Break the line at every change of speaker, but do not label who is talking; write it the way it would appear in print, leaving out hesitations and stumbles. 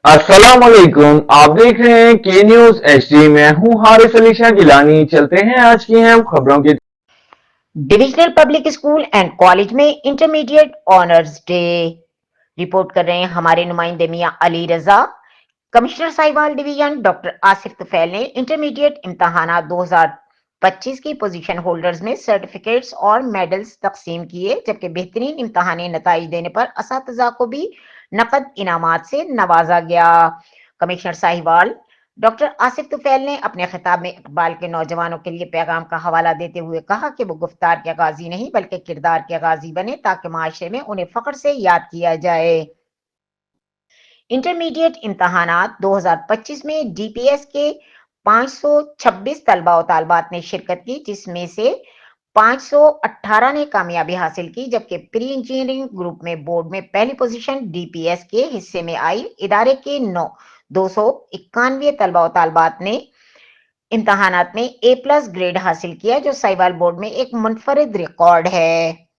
अस्सलाम वालेकुम। आप देख रहे हैं के न्यूज एचडी। मैं हूं हारिस अली शाह गिलानी। चलते हैं आज की अहम खबरों की।
Divisional public school and college में इंटरमीडिएट ऑनर्स डे। रिपोर्ट कर रहे हैं हमारे नुमाइंदे Mian Ali Raza. Commissioner Sahiwal division doctor Asif Tufail ने इंटरमीडिएट इम्तहानात 2025 की पोजीशन होल्डर्स में सर्टिफिकेट्स और मेडल्स तकसीम किए, जबकि बेहतरीन इम्तहानी नताइज देने पर असातिज़ा को भी नकद इनामात से नवाजा गया। कमिश्नर साहिवाल डॉक्टर आसिफ तुफैल ने अपने खिताब में इकबाल के नौजवानों के लिए पैगाम का हवाला देते हुए कहा कि वो गुफ्तार के गाजी नहीं बल्कि किरदार के गाजी बने, ताकि माशरे में उन्हें फख्र से याद किया जाए। इंटरमीडिएट इम्तहानात 2025 में डीपीएस के 526 तलबा और तालबात ने शिरकत की, जिसमें से 518 ने कामयाबी हासिल की, जबकि प्री इंजीनियरिंग ग्रुप में बोर्ड में पहली पोजीशन डीपीएस के हिस्से में आई। इदारे के 291 तलबा और तालबात ने इम्तहानात में ए प्लस ग्रेड हासिल किया, जो साहिवाल बोर्ड में एक मुनफरिद रिकॉर्ड है।